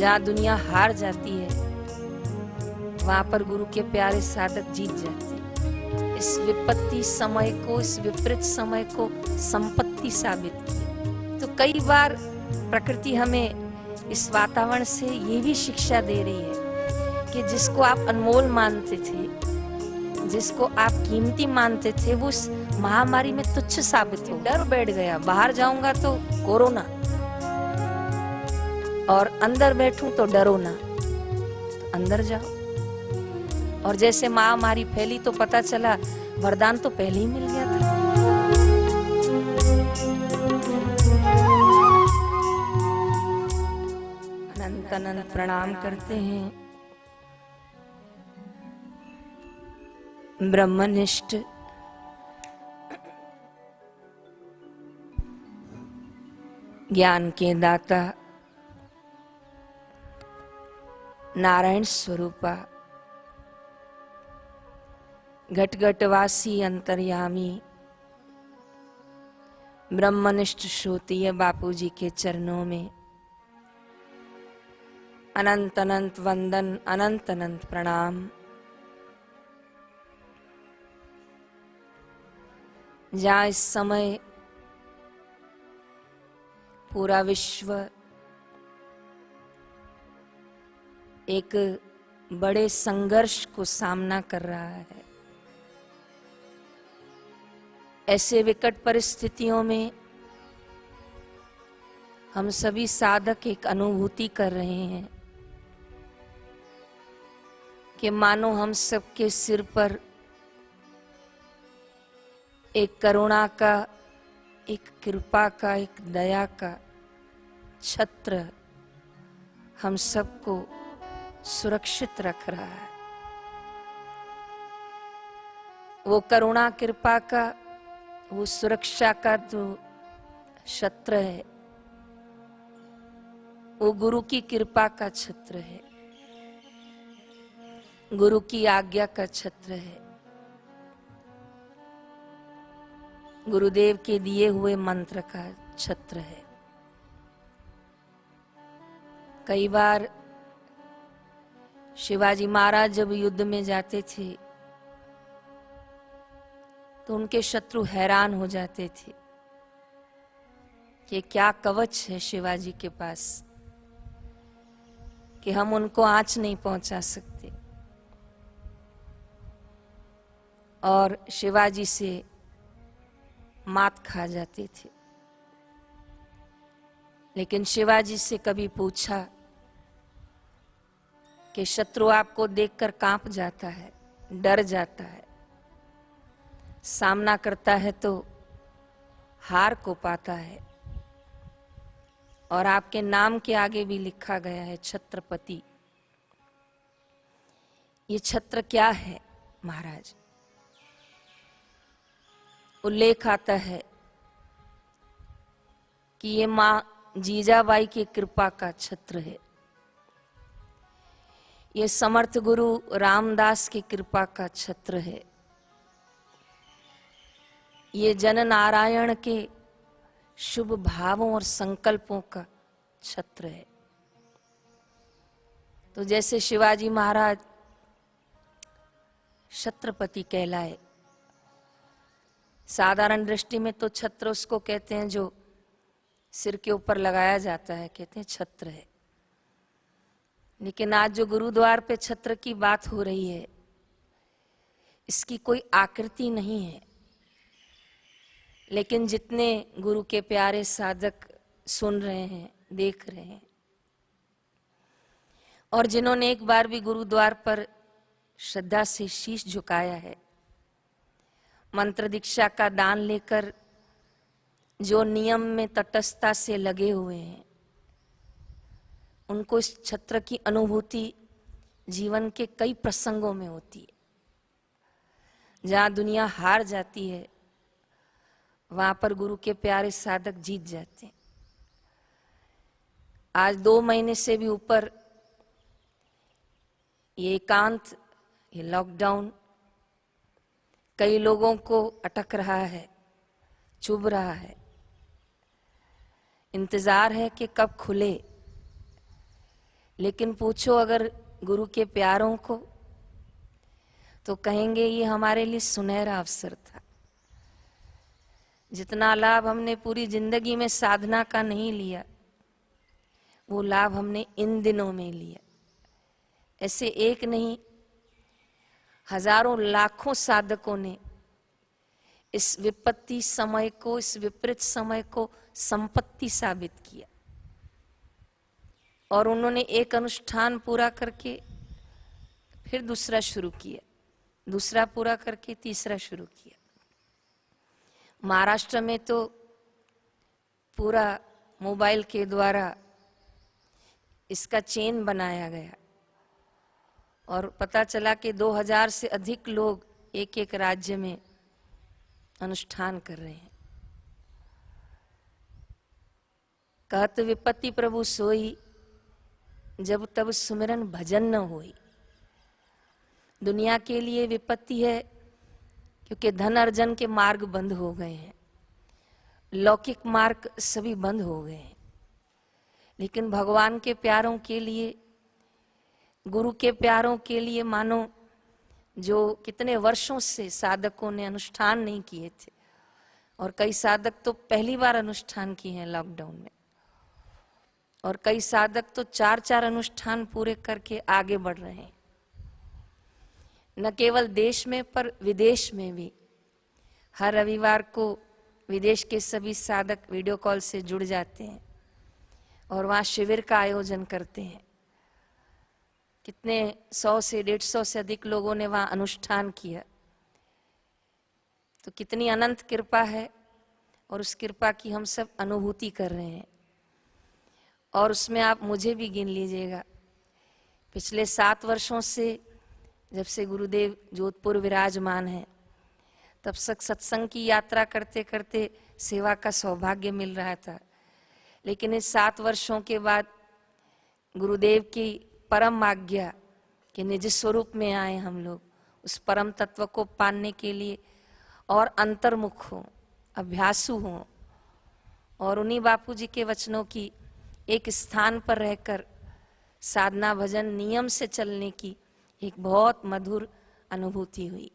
जहाँ दुनिया हार जाती है वहां पर गुरु के प्यारे साधक जीत जाते हैं। इस विपत्ति समय को, इस विपरीत समय को संपत्ति साबित किया। तो कई बार प्रकृति हमें इस वातावरण से ये भी शिक्षा दे रही है कि जिसको आप अनमोल मानते थे, जिसको आप कीमती मानते थे, वो उस महामारी में तुच्छ साबित हो। डर बैठ गया, बाहर जाऊंगा तो कोरोना और अंदर बैठूं तो डरो ना, तो अंदर जाओ। और जैसे महामारी फैली तो पता चला वरदान तो पहले ही मिल गया था। अनंत अनंत प्रणाम करते हैं ब्रह्मनिष्ठ ज्ञान के दाता नारायण स्वरूपा घट घटवासी अंतर्यामी ब्रह्मनिष्ठ श्रोतीय बापूजी के चरणों में अनंत अनंत वंदन, अनंत अनंत प्रणाम। जहाँ इस समय पूरा विश्व एक बड़े संघर्ष को सामना कर रहा है, ऐसे विकट परिस्थितियों में हम सभी साधक एक अनुभूति कर रहे हैं कि मानो हम सबके सिर पर एक करुणा का, एक कृपा का, एक दया का छत्र हम सबको सुरक्षित रख रहा है। वो करुणा कृपा का, वो सुरक्षा का जो छत्र है, वो गुरु की कृपा का छत्र है, गुरु की आज्ञा का छत्र है, गुरुदेव के दिए हुए मंत्र का छत्र है। कई बार शिवाजी महाराज जब युद्ध में जाते थे तो उनके शत्रु हैरान हो जाते थे कि क्या कवच है शिवाजी के पास कि हम उनको आंच नहीं पहुंचा सकते, और शिवाजी से मात खा जाते थे। लेकिन शिवाजी से कभी पूछा कि शत्रु आपको देखकर कांप जाता है, डर जाता है, सामना करता है तो हार को पाता है, और आपके नाम के आगे भी लिखा गया है छत्रपति। ये छत्र क्या है महाराज? उल्लेख आता है कि ये मां जीजाबाई की कृपा का छत्र है, ये समर्थ गुरु रामदास की कृपा का छत्र है, ये जन नारायण के शुभ भावों और संकल्पों का छत्र है। तो जैसे शिवाजी महाराज छत्रपति कहलाए, साधारण दृष्टि में तो छत्र उसको कहते हैं जो सिर के ऊपर लगाया जाता है, कहते हैं छत्र है। लेकिन आज जो गुरुद्वार पे छत्र की बात हो रही है, इसकी कोई आकृति नहीं है, लेकिन जितने गुरु के प्यारे साधक सुन रहे हैं, देख रहे हैं, और जिन्होंने एक बार भी गुरुद्वार पर श्रद्धा से शीश झुकाया है, मंत्र दीक्षा का दान लेकर जो नियम में तटस्थता से लगे हुए हैं, उनको इस छत्र की अनुभूति जीवन के कई प्रसंगों में होती है। जहाँ दुनिया हार जाती है वहां पर गुरु के प्यारे साधक जीत जाते हैं। आज 2 महीने से भी ऊपर ये एकांत, ये लॉकडाउन कई लोगों को अटक रहा है, चुभ रहा है। इंतजार है कि कब खुले, लेकिन पूछो अगर गुरु के प्यारों को, तो कहेंगे ये हमारे लिए सुनहरा अवसर था। जितना लाभ हमने पूरी जिंदगी में साधना का नहीं लिया, वो लाभ हमने इन दिनों में लिया। ऐसे एक नहीं, हजारों लाखों साधकों ने इस विपत्ति समय को, इस विपरीत समय को संपत्ति साबित किया। और उन्होंने एक अनुष्ठान पूरा करके फिर दूसरा शुरू किया, दूसरा पूरा करके तीसरा शुरू किया। महाराष्ट्र में तो पूरा मोबाइल के द्वारा इसका चेन बनाया गया और पता चला कि 2000 से अधिक लोग एक एक राज्य में अनुष्ठान कर रहे हैं। कहत विपत्ति प्रभु सोई, जब तब सुमिरन भजन न होई। दुनिया के लिए विपत्ति है क्योंकि धन अर्जन के मार्ग बंद हो गए हैं, लौकिक मार्ग सभी बंद हो गए हैं। लेकिन भगवान के प्यारों के लिए, गुरु के प्यारों के लिए, मानो जो कितने वर्षों से साधकों ने अनुष्ठान नहीं किए थे, और कई साधक तो पहली बार अनुष्ठान किए हैं लॉकडाउन में, और कई साधक तो 4-4 अनुष्ठान पूरे करके आगे बढ़ रहे हैं। न केवल देश में पर विदेश में भी हर रविवार को विदेश के सभी साधक वीडियो कॉल से जुड़ जाते हैं और वहाँ शिविर का आयोजन करते हैं। कितने 100 से 150 से अधिक लोगों ने वहाँ अनुष्ठान किया। तो कितनी अनंत कृपा है, और उस कृपा की हम सब अनुभूति कर रहे हैं। और उसमें आप मुझे भी गिन लीजिएगा। पिछले 7 वर्षों से जब से गुरुदेव जोधपुर विराजमान है, तब तक सत्संग की यात्रा करते करते सेवा का सौभाग्य मिल रहा था। लेकिन इस 7 वर्षों के बाद गुरुदेव की परम आज्ञा कि निज स्वरूप में आए हम लोग, उस परम तत्व को पाने के लिए और अंतर्मुख हो, अभ्यासु हो, और उन्हीं बापू जी के वचनों की एक स्थान पर रहकर साधना भजन नियम से चलने की एक बहुत मधुर अनुभूति हुई।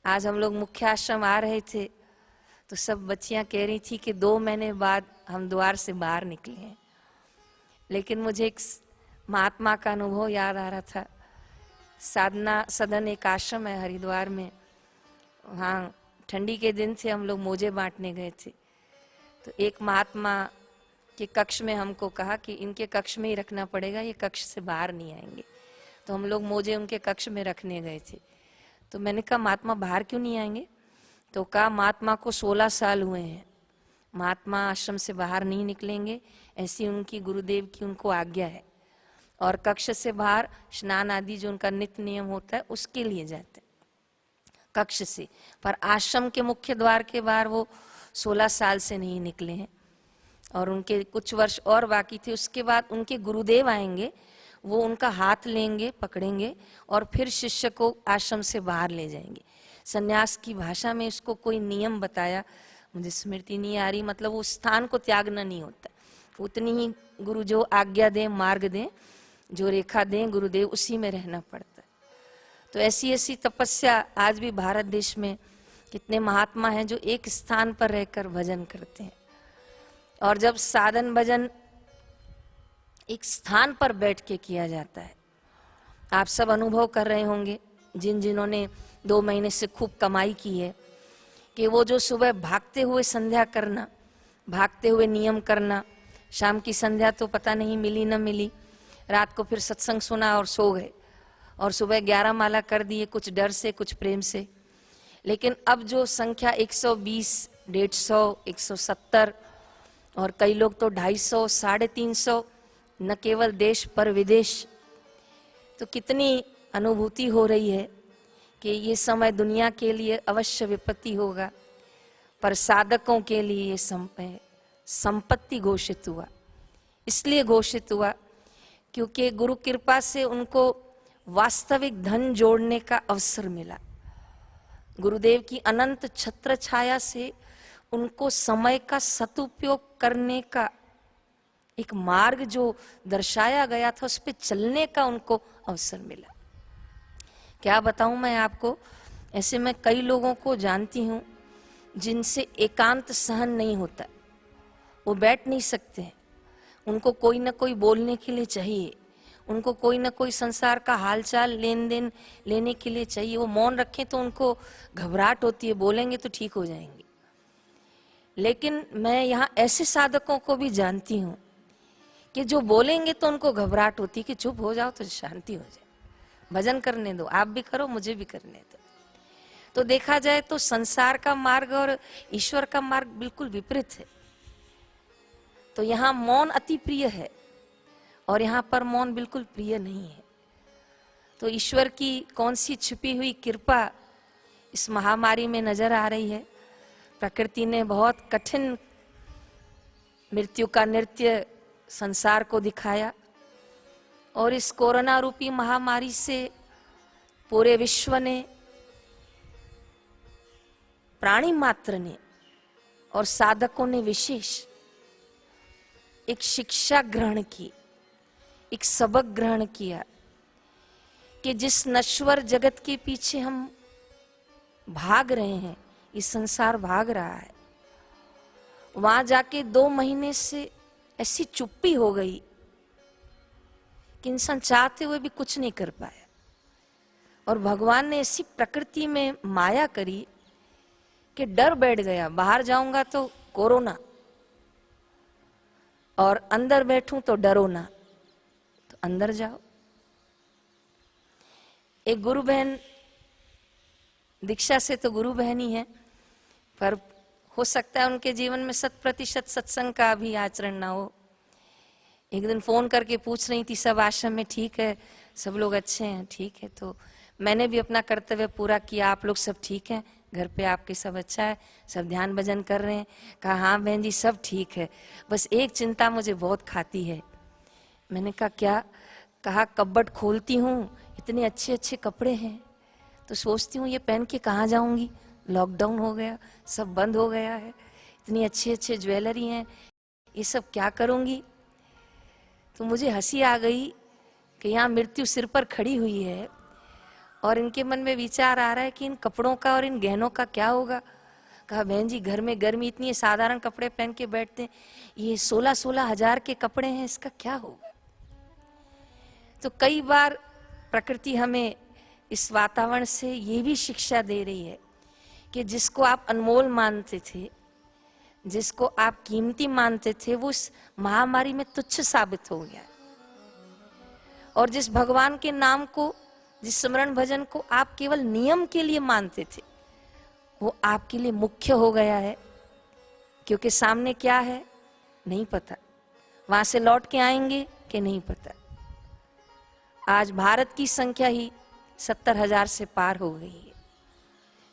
आज हम लोग मुख्य आश्रम आ रहे थे तो सब बच्चियां कह रही थी कि 2 महीने बाद हम द्वार से बाहर निकले हैं। लेकिन मुझे एक महात्मा का अनुभव याद आ रहा था। साधना सदन एक आश्रम है हरिद्वार में, वहाँ ठंडी के दिन थे, हम लोग मोजे बांटने गए थे। तो एक महात्मा के कक्ष में हमको कहा कि इनके कक्ष में ही रखना पड़ेगा, ये कक्ष से बाहर नहीं आएंगे। तो हम लोग मोजे उनके कक्ष में रखने गए थे। तो मैंने कहा महात्मा बाहर क्यों नहीं आएंगे? तो कहा महात्मा को 16 साल हुए हैं, महात्मा आश्रम से बाहर नहीं निकलेंगे, ऐसी उनकी गुरुदेव की उनको आज्ञा है। और कक्ष से बाहर स्नान आदि जो उनका नित्य नियम होता है उसके लिए जाते कक्ष से, पर आश्रम के मुख्य द्वार के बाहर वो 16 साल से नहीं निकले हैं। और उनके कुछ वर्ष और बाकी थे, उसके बाद उनके गुरुदेव आएंगे, वो उनका हाथ लेंगे, पकड़ेंगे और फिर शिष्य को आश्रम से बाहर ले जाएंगे। सन्यास की भाषा में इसको कोई नियम बताया, मुझे स्मृति नहीं आ रही, मतलब वो स्थान को त्यागना नहीं होता, उतनी ही गुरु जो आज्ञा दें, मार्ग दें, जो रेखा दें गुरुदेव, उसी में रहना पड़ता है। तो ऐसी ऐसी तपस्या आज भी भारत देश में कितने महात्मा हैं जो एक स्थान पर रहकर भजन करते हैं। और जब साधन भजन एक स्थान पर बैठ के किया जाता है, आप सब अनुभव कर रहे होंगे जिन्होंने 2 महीने से खूब कमाई की है, कि वो जो सुबह भागते हुए संध्या करना, भागते हुए नियम करना, शाम की संध्या तो पता नहीं मिली न मिली, रात को फिर सत्संग सुना और सो गए, और सुबह 11 माला कर दिए, कुछ डर से कुछ प्रेम से। लेकिन अब जो संख्या 120, 150, 170 और कई लोग तो 250, 350, न केवल देश पर विदेश, तो कितनी अनुभूति हो रही है कि ये समय दुनिया के लिए अवश्य विपत्ति होगा, पर साधकों के लिए ये संपत्ति घोषित हुआ। इसलिए घोषित हुआ क्योंकि गुरु कृपा से उनको वास्तविक धन जोड़ने का अवसर मिला। गुरुदेव की अनंत छत्र छाया से उनको समय का सदुपयोग करने का एक मार्ग जो दर्शाया गया था उस पे चलने का उनको अवसर मिला। क्या बताऊं मैं आपको, ऐसे मैं कई लोगों को जानती हूं जिनसे एकांत सहन नहीं होता, वो बैठ नहीं सकते हैं, उनको कोई ना कोई बोलने के लिए चाहिए, उनको कोई ना कोई संसार का हालचाल लेन देन लेने के लिए चाहिए। वो मौन रखें तो उनको घबराहट होती है, बोलेंगे तो ठीक हो जाएंगे। लेकिन मैं यहाँ ऐसे साधकों को भी जानती हूँ कि जो बोलेंगे तो उनको घबराहट होती है कि चुप हो जाओ तो शांति हो जाए, भजन करने दो, आप भी करो मुझे भी करने दो। तो देखा जाए तो संसार का मार्ग और ईश्वर का मार्ग बिल्कुल विपरीत है। तो यहाँ मौन अति प्रिय है और यहाँ पर मौन बिल्कुल प्रिय नहीं है। तो ईश्वर की कौन सी छिपी हुई कृपा इस महामारी में नजर आ रही है। प्रकृति ने बहुत कठिन मृत्यु का नृत्य संसार को दिखाया और इस कोरोना रूपी महामारी से पूरे विश्व ने, प्राणी मात्र ने और साधकों ने विशेष एक शिक्षा ग्रहण की, एक सबक ग्रहण किया कि जिस नश्वर जगत के पीछे हम भाग रहे हैं, ये संसार भाग रहा है, वहां जाके 2 महीने से ऐसी चुप्पी हो गई कि इंसान चाहते हुए भी कुछ नहीं कर पाया। और भगवान ने ऐसी प्रकृति में माया करी कि डर बैठ गया, बाहर जाऊंगा तो कोरोना और अंदर बैठूं तो डरो ना, तो अंदर जाओ। एक गुरु बहन, दीक्षा से तो गुरु बहन ही है, पर हो सकता है उनके जीवन में 100% सत्संग का भी आचरण ना हो। एक दिन फोन करके पूछ रही थी, सब आश्रम में ठीक है, सब लोग अच्छे हैं? ठीक है। तो मैंने भी अपना कर्तव्य पूरा किया, आप लोग सब ठीक हैं? घर पे आपके सब अच्छा है, सब ध्यान भजन कर रहे हैं? कहा हाँ बहन जी सब ठीक है, बस एक चिंता मुझे बहुत खाती है। मैंने कहा क्या? कहा कपबोर्ड खोलती हूँ, इतने अच्छे अच्छे कपड़े हैं, तो सोचती हूँ ये पहन के कहाँ जाऊंगी, लॉकडाउन हो गया, सब बंद हो गया है, इतनी अच्छे अच्छे ज्वेलरी हैं, ये सब क्या करूंगी? तो मुझे हंसी आ गई कि यहाँ मृत्यु सिर पर खड़ी हुई है और इनके मन में विचार आ रहा है कि इन कपड़ों का और इन गहनों का क्या होगा। कहा बहन जी घर में गर्मी इतनी है, साधारण कपड़े पहन के बैठते हैं, ये 16-16 हजार के कपड़े हैं, इसका क्या होगा? तो कई बार प्रकृति हमें इस वातावरण से ये भी शिक्षा दे रही है कि जिसको आप अनमोल मानते थे, जिसको आप कीमती मानते थे, वो इस महामारी में तुच्छ साबित हो गया। और जिस भगवान के नाम को, जिस स्मरण भजन को आप केवल नियम के लिए मानते थे, वो आपके लिए मुख्य हो गया है, क्योंकि सामने क्या है नहीं पता, वहां से लौट के आएंगे कि नहीं पता। आज भारत की संख्या ही 70,000 से पार हो गई है।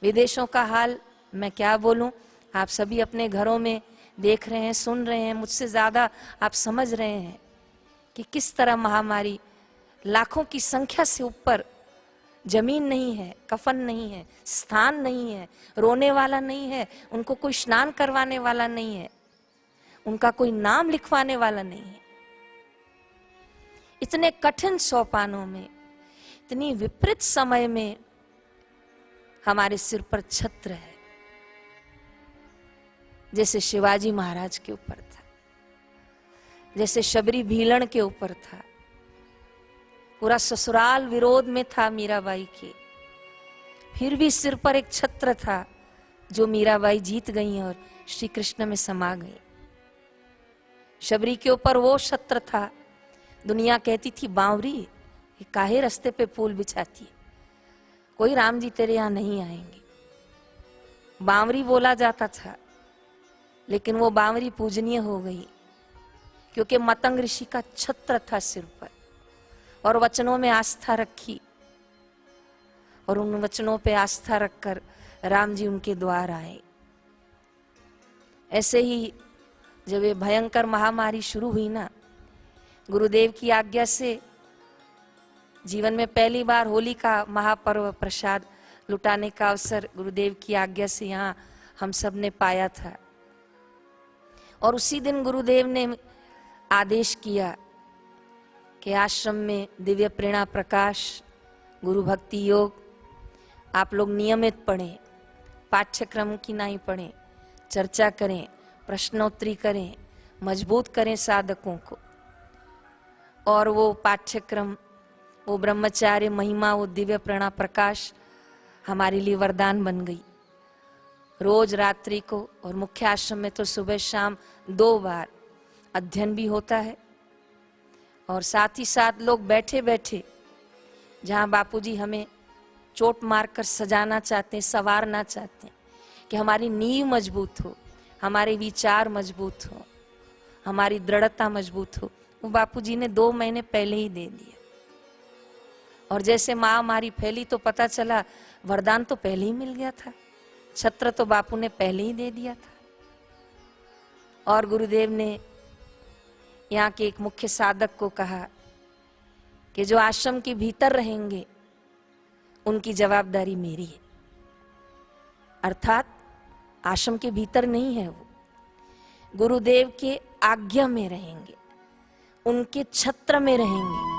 विदेशों का हाल मैं क्या बोलूं, आप सभी अपने घरों में देख रहे हैं, सुन रहे हैं, मुझसे ज्यादा आप समझ रहे हैं कि किस तरह महामारी, लाखों की संख्या से ऊपर जमीन नहीं है, कफन नहीं है, स्थान नहीं है, रोने वाला नहीं है, उनको कोई स्नान करवाने वाला नहीं है, उनका कोई नाम लिखवाने वाला नहीं है। इतने कठिन सोपानों में, इतनी विपरीत समय में हमारे सिर पर छत्र है, जैसे शिवाजी महाराज के ऊपर था, जैसे शबरी भीलन के ऊपर था। पूरा ससुराल विरोध में था मीराबाई के, फिर भी सिर पर एक छत्र था जो मीराबाई जीत गई और श्री कृष्ण में समा गई। शबरी के ऊपर वो छत्र था, दुनिया कहती थी बावरी ये काहे रास्ते पे फूल बिछाती है, कोई राम जी तेरे यहां नहीं आएंगे, बावरी बोला जाता था। लेकिन वो बावरी पूजनीय हो गई क्योंकि मतंग ऋषि का छत्र था सिर पर, और वचनों में आस्था रखी, और उन वचनों पे आस्था रखकर राम जी उनके द्वार आए। ऐसे ही जब ये भयंकर महामारी शुरू हुई ना, गुरुदेव की आज्ञा से जीवन में पहली बार होली का महापर्व प्रसाद लुटाने का अवसर गुरुदेव की आज्ञा से यहाँ हम सब ने पाया था। और उसी दिन गुरुदेव ने आदेश किया कि आश्रम में दिव्य प्रेरणा प्रकाश, गुरु भक्ति योग आप लोग नियमित पढ़ें, पाठ्यक्रम की नहीं पढ़ें, चर्चा करें, प्रश्नोत्तरी करें, मजबूत करें साधकों को। और वो पाठ्यक्रम, वो ब्रह्मचार्य महिमा, वो दिव्य प्रेरणा प्रकाश हमारे लिए वरदान बन गई। रोज रात्रि को और मुख्य आश्रम में तो सुबह शाम 2 बार अध्ययन भी होता है। और साथ ही साथ लोग बैठे बैठे, जहाँ बापूजी हमें चोट मारकर सजाना चाहते हैं, संवारना चाहते हैं कि हमारी नींव मजबूत हो, हमारे विचार मजबूत हो, हमारी दृढ़ता मजबूत हो, वो बापूजी ने 2 महीने पहले ही दे दिया। और जैसे महामारी फैली तो पता चला वरदान तो पहले ही मिल गया था, छत्र तो बापू ने पहले ही दे दिया था। और गुरुदेव ने यहाँ के एक मुख्य साधक को कहा कि जो आश्रम के भीतर रहेंगे उनकी जवाबदारी मेरी है। अर्थात आश्रम के भीतर नहीं है, वो गुरुदेव के आज्ञा में रहेंगे, उनके छत्र में रहेंगे,